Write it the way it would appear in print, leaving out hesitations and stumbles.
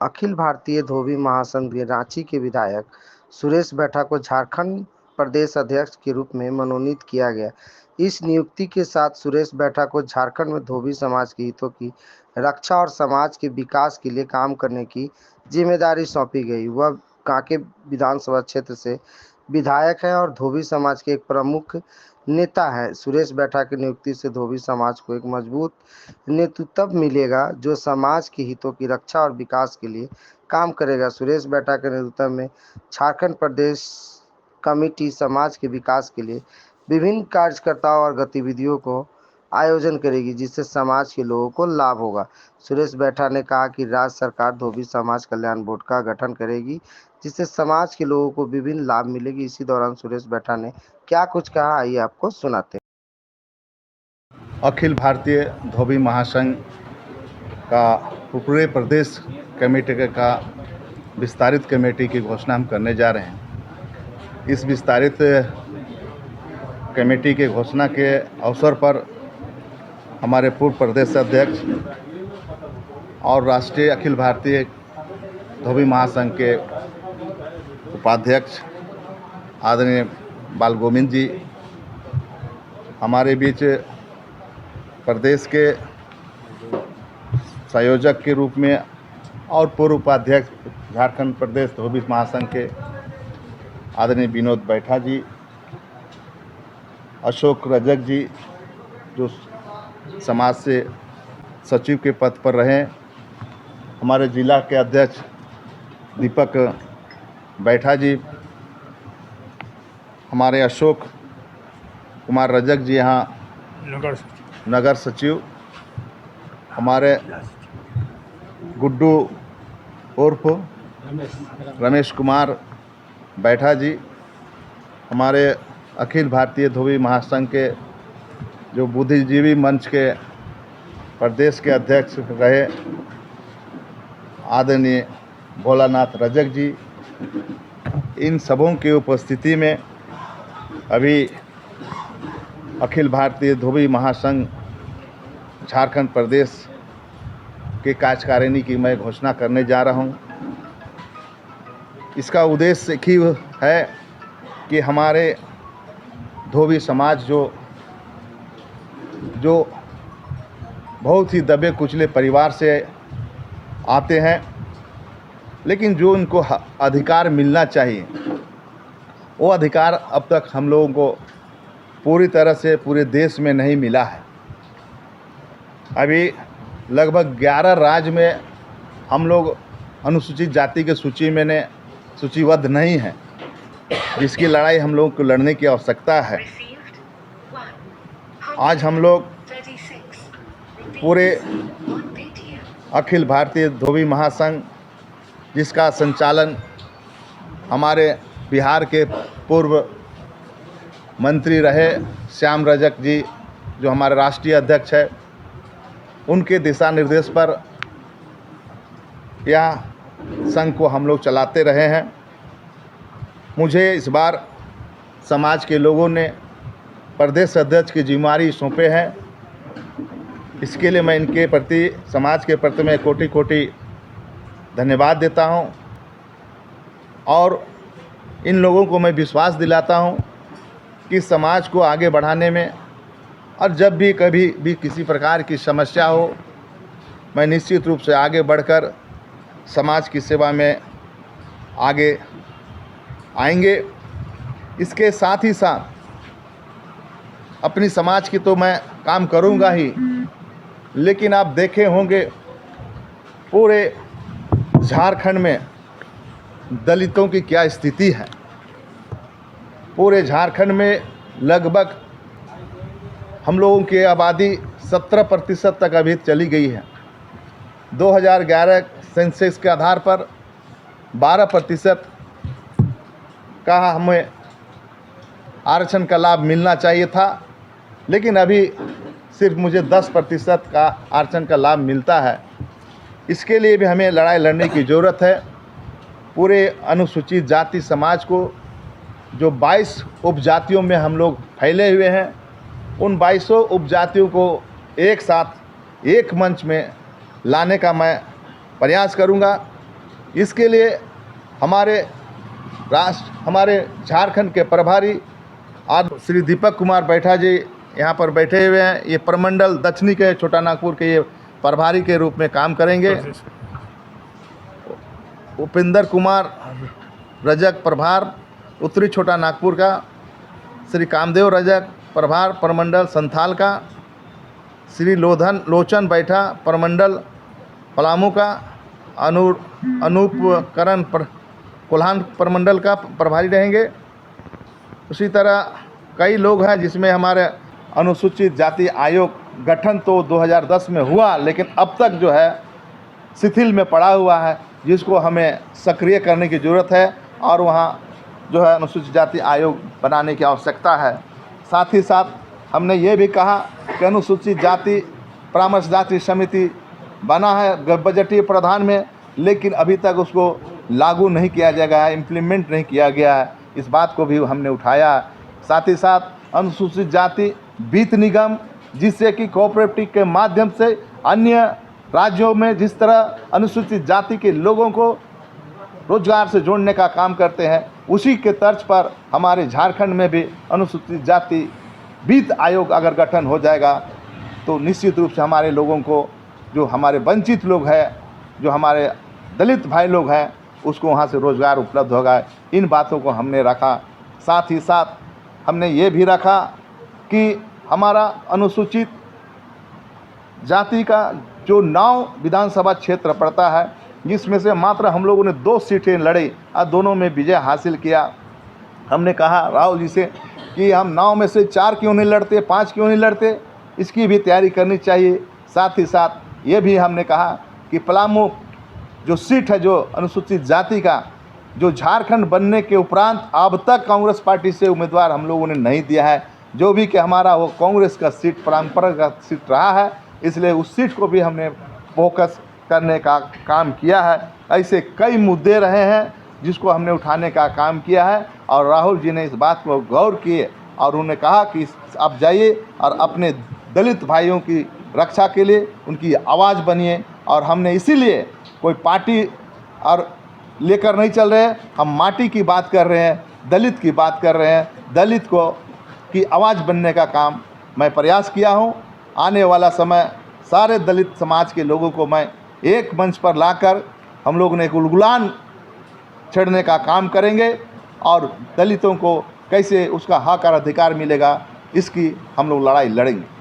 अखिल भारतीय धोबी महासंघ रांची के विधायक सुरेश बैठा को झारखंड प्रदेश अध्यक्ष के रूप में मनोनीत किया गया। इस नियुक्ति के साथ सुरेश बैठा को झारखंड में धोबी समाज के हितों की रक्षा और समाज के विकास के लिए काम करने की जिम्मेदारी सौंपी गई। वह कांके विधानसभा क्षेत्र से विधायक हैं और धोबी समाज के एक प्रमुख नेता है। सुरेश बैठा की नियुक्ति से धोबी समाज को एक मजबूत नेतृत्व मिलेगा जो समाज के हितों की रक्षा और विकास के लिए काम करेगा। सुरेश बैठा के नेतृत्व में झारखंड प्रदेश कमेटी समाज के विकास के लिए विभिन्न कार्यकर्ताओं और गतिविधियों को आयोजन करेगी जिससे समाज के लोगों को लाभ होगा। सुरेश बैठा ने कहा कि राज्य सरकार धोबी समाज कल्याण बोर्ड का गठन करेगी जिससे समाज के लोगों को विभिन्न लाभ मिलेगी। इसी दौरान सुरेश बैठा ने क्या कुछ कहा, आइए आपको सुनाते हैं। अखिल भारतीय धोबी महासंघ का पूरे प्रदेश कमेटी का विस्तारित कमेटी की घोषणा हम करने जा रहे हैं। इस विस्तारित कमेटी के घोषणा के अवसर पर हमारे पूर्व प्रदेश अध्यक्ष और राष्ट्रीय अखिल भारतीय धोबी महासंघ के उपाध्यक्ष आदरणीय बाल गोविंद जी हमारे बीच प्रदेश के संयोजक के रूप में और पूर्व उपाध्यक्ष झारखंड प्रदेश धोबी महासंघ के आदरणीय विनोद बैठा जी, अशोक रजक जी जो समाज से सचिव के पद पर रहे, हमारे जिला के अध्यक्ष दीपक बैठा जी, हमारे अशोक कुमार रजक जी यहाँ नगर सचिव, हमारे गुड्डू उर्फ रमेश कुमार बैठा जी, हमारे अखिल भारतीय धोबी महासंघ के जो बुद्धिजीवी मंच के प्रदेश के अध्यक्ष रहे आदरणीय भोलानाथ रजक जी, इन सबों की उपस्थिति में अभी अखिल भारतीय धोबी महासंघ झारखंड प्रदेश के कार्यकारिणी की मैं घोषणा करने जा रहा हूं। इसका उद्देश्य एक ही है कि हमारे धोबी समाज जो बहुत ही दबे कुचले परिवार से आते हैं, लेकिन जो उनको अधिकार मिलना चाहिए वो अधिकार अब तक हम लोगों को पूरी तरह से पूरे देश में नहीं मिला है। अभी लगभग 11 राज्य में हम लोग अनुसूचित जाति के सूची में सूचीबद्ध नहीं है, जिसकी लड़ाई हम लोगों को लड़ने की आवश्यकता है। आज हम लोग पूरे अखिल भारतीय धोबी महासंघ, जिसका संचालन हमारे बिहार के पूर्व मंत्री रहे श्याम रजक जी जो हमारे राष्ट्रीय अध्यक्ष है, उनके दिशा निर्देश पर यह संघ को हम लोग चलाते रहे हैं। मुझे इस बार समाज के लोगों ने प्रदेश अध्यक्ष की जिम्मेदारी सौंपे हैं। इसके लिए मैं इनके प्रति, समाज के प्रति मैं कोटि कोटि धन्यवाद देता हूं और इन लोगों को मैं विश्वास दिलाता हूं कि समाज को आगे बढ़ाने में और जब भी कभी भी किसी प्रकार की समस्या हो, मैं निश्चित रूप से आगे बढ़कर समाज की सेवा में आगे आएंगे। इसके साथ ही साथ अपनी समाज की तो मैं काम करूंगा ही, लेकिन आप देखे होंगे पूरे झारखंड में दलितों की क्या स्थिति है। पूरे झारखंड में लगभग हम लोगों की आबादी 17% तक अभी चली गई है। 2011 सेंसस के आधार पर 12% का हमें आरक्षण का लाभ मिलना चाहिए था, लेकिन अभी सिर्फ मुझे 10% का आरक्षण का लाभ मिलता है। इसके लिए भी हमें लड़ाई लड़ने की ज़रूरत है। पूरे अनुसूचित जाति समाज को जो 22 उपजातियों में हम लोग फैले हुए हैं, उन 22 उपजातियों को एक साथ एक मंच में लाने का मैं प्रयास करूंगा। इसके लिए हमारे झारखंड के प्रभारी आज श्री दीपक कुमार बैठा जी यहाँ पर बैठे हुए हैं। ये प्रमंडल दक्षिणी के छोटा नागपुर के ये प्रभारी के रूप में काम करेंगे। उपेंद्र कुमार रजक प्रभार उत्तरी छोटा नागपुर का, श्री कामदेव रजक प्रभार प्रमंडल संथाल का, श्री लोचन बैठा प्रमंडल पलामू का, अनूप करण कोल्हान प्रमंडल का प्रभारी रहेंगे। उसी तरह कई लोग हैं जिसमें हमारे अनुसूचित जाति आयोग गठन तो 2010 में हुआ, लेकिन अब तक जो है शिथिल में पड़ा हुआ है, जिसको हमें सक्रिय करने की ज़रूरत है और वहाँ जो है अनुसूचित जाति आयोग बनाने की आवश्यकता है। साथ ही साथ हमने ये भी कहा कि अनुसूचित जाति परामर्श जाति समिति बना है बजटीय प्रावधान में, लेकिन अभी तक उसको लागू नहीं किया गया है, इम्प्लीमेंट नहीं किया गया है। इस बात को भी हमने उठाया। साथ ही साथ अनुसूचित जाति वित्त निगम, जिससे कि कोऑपरेटिव के माध्यम से अन्य राज्यों में जिस तरह अनुसूचित जाति के लोगों को रोजगार से जोड़ने का काम करते हैं, उसी के तर्ज पर हमारे झारखंड में भी अनुसूचित जाति वित्त आयोग अगर गठन हो जाएगा तो निश्चित रूप से हमारे लोगों को, जो हमारे वंचित लोग हैं, जो हमारे दलित भाई लोग हैं, उसको वहाँ से रोज़गार उपलब्ध होगा। इन बातों को हमने रखा। साथ ही साथ हमने ये भी रखा कि हमारा अनुसूचित जाति का जो 9 विधानसभा क्षेत्र पड़ता है, जिसमें से मात्र हम लोगों ने 2 सीटें लड़ी और दोनों में विजय हासिल किया। हमने कहा राहुल जी से कि हम 9 में से 4 क्यों नहीं लड़ते, 5 क्यों नहीं लड़ते, इसकी भी तैयारी करनी चाहिए। साथ ही साथ ये भी हमने कहा कि पलामू जो सीट है, जो अनुसूचित जाति का, जो झारखंड बनने के उपरांत अब तक कांग्रेस पार्टी से उम्मीदवार हम लोगों ने नहीं दिया है, जो भी कि हमारा वो कांग्रेस का सीट परंपरागत सीट रहा है, इसलिए उस सीट को भी हमने फोकस करने का काम किया है। ऐसे कई मुद्दे रहे हैं जिसको हमने उठाने का काम किया है और राहुल जी ने इस बात को गौर किए और उन्होंने कहा कि आप जाइए और अपने दलित भाइयों की रक्षा के लिए उनकी आवाज़ बनिए। और हमने इसीलिए कोई पार्टी और लेकर नहीं चल रहे हैं, हम माटी की बात कर रहे हैं, दलित की बात कर रहे हैं। दलित को की आवाज़ बनने का काम मैं प्रयास किया हूं। आने वाला समय सारे दलित समाज के लोगों को मैं एक मंच पर लाकर हम लोग ने एक उलगुलान छेड़ने का काम करेंगे और दलितों को कैसे उसका हक और अधिकार मिलेगा, इसकी हम लोग लड़ाई लड़ेंगे।